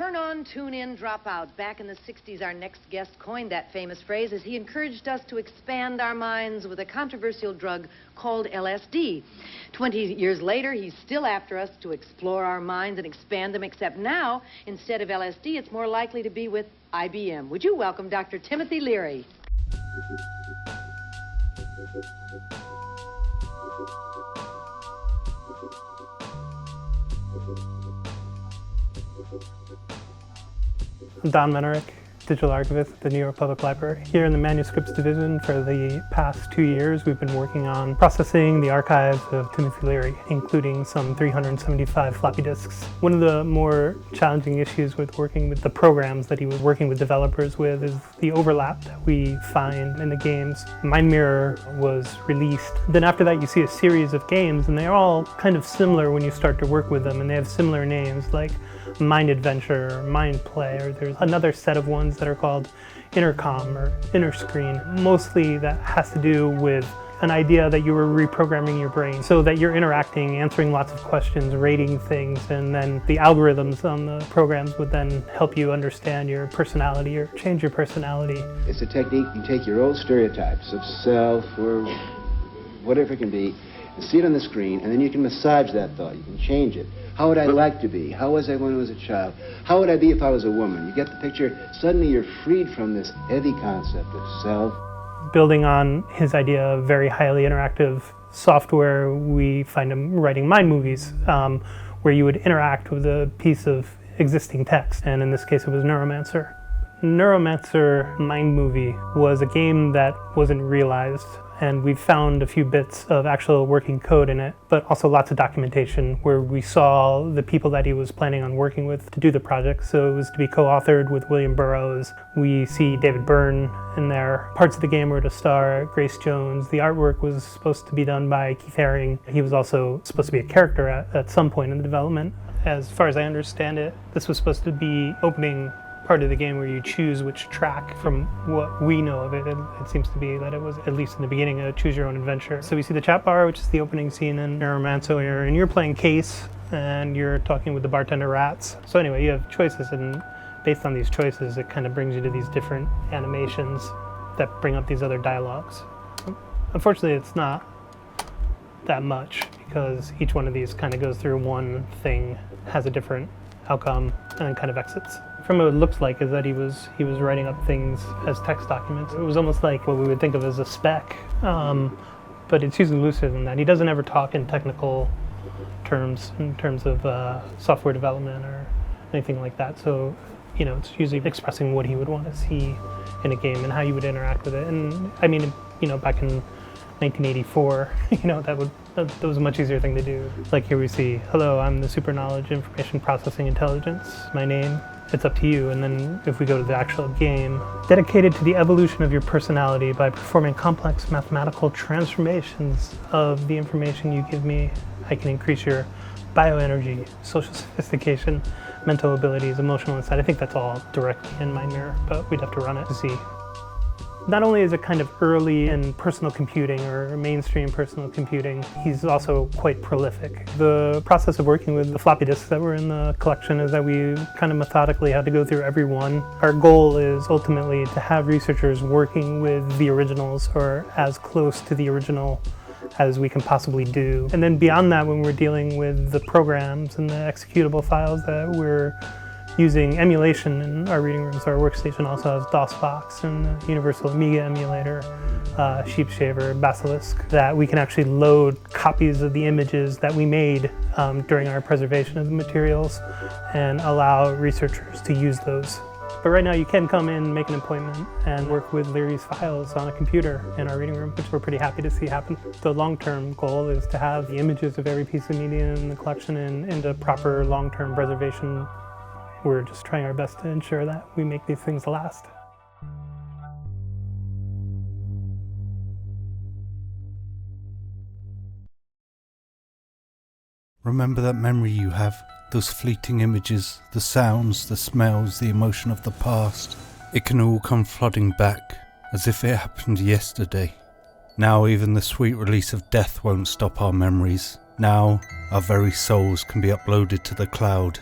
Turn on, tune in, drop out. Back in the 60s, our next guest coined that famous phrase as he encouraged us to expand our minds with a controversial drug called LSD. 20 years later, he's still after us to explore our minds and expand them, except now, instead of LSD, it's more likely to be with IBM. Would you welcome Dr. Timothy Leary? I'm Don Menerick, digital archivist at the New York Public Library. Here in the manuscripts division for the past 2 years, we've been working on processing the archives of Timothy Leary, including some 375 floppy disks. One of the more challenging issues with working with the programs that he was working with developers with is the overlap that we find in the games. Mind Mirror was released. Then after that, you see a series of games, and they're all kind of similar when you start to work with them, and they have similar names like Mind Adventure, Mind Play, or there's another set of ones that are called Intercom or Innerscreen. Mostly that has to do with an idea that you were reprogramming your brain so that you're interacting, answering lots of questions, rating things, and then the algorithms on the programs would then help you understand your personality or change your personality. It's a technique. You take your old stereotypes of self or whatever it can be, and see it on the screen, and then you can massage that thought. You can change it. How would I like to be? How was I when I was a child? How would I be if I was a woman? You get the picture. Suddenly you're freed from this heavy concept of self. Building on his idea of very highly interactive software, we find him writing mind movies where you would interact with a piece of existing text. And in this case, it was Neuromancer. Neuromancer Mind Movie was a game that wasn't realized, and we found a few bits of actual working code in it, but also lots of documentation where we saw the people that he was planning on working with to do the project. So it was to be co-authored with William Burroughs. We see David Byrne in there. Parts of the game were to star Grace Jones. The artwork was supposed to be done by Keith Haring. He was also supposed to be a character at some point in the development. As far as I understand it, this was supposed to be opening part of the game where you choose which track. From what we know of it, it seems to be that it was, at least in the beginning, a choose your own adventure. So we see the chat bar, which is the opening scene in Neuromancer, and you're playing Case, and you're talking with the bartender Rats. So anyway, you have choices, and based on these choices, it kind of brings you to these different animations that bring up these other dialogues. Unfortunately, it's not that much, because each one of these kind of goes through one thing, has a different outcome, and then kind of exits. From what it looks like is that he was writing up things as text documents. It was almost like what we would think of as a spec, but it's usually looser than that. He doesn't ever talk in technical terms, in terms of software development or anything like that. So, you know, it's usually expressing what he would want to see in a game and how you would interact with it. And I mean, you know, back in 1984, you know, that was a much easier thing to do. Like here we see, hello, I'm the Super Knowledge Information Processing Intelligence. My name, it's up to you. And then if we go to the actual game, dedicated to the evolution of your personality by performing complex mathematical transformations of the information you give me, I can increase your bioenergy, social sophistication, mental abilities, emotional insight. I think that's all directly in Mind Mirror, but we'd have to run it to see. Not only is it kind of early in personal computing or mainstream personal computing, he's also quite prolific. The process of working with the floppy disks that were in the collection is that we kind of methodically had to go through every one. Our goal is ultimately to have researchers working with the originals or as close to the original as we can possibly do. And then beyond that, when we're dealing with the programs and the executable files that we're using emulation in our reading rooms. Our workstation also has DOSBox and the Universal Amiga emulator, Sheepshaver, Basilisk, that we can actually load copies of the images that we made during our preservation of the materials and allow researchers to use those. But right now you can come in, make an appointment, and work with Leary's files on a computer in our reading room, which we're pretty happy to see happen. The long-term goal is to have the images of every piece of media in the collection into proper long-term preservation. We're just trying our best to ensure that we make these things last. Remember that memory you have, those fleeting images, the sounds, the smells, the emotion of the past. It can all come flooding back, as if it happened yesterday. Now even the sweet release of death won't stop our memories. Now our very souls can be uploaded to the cloud.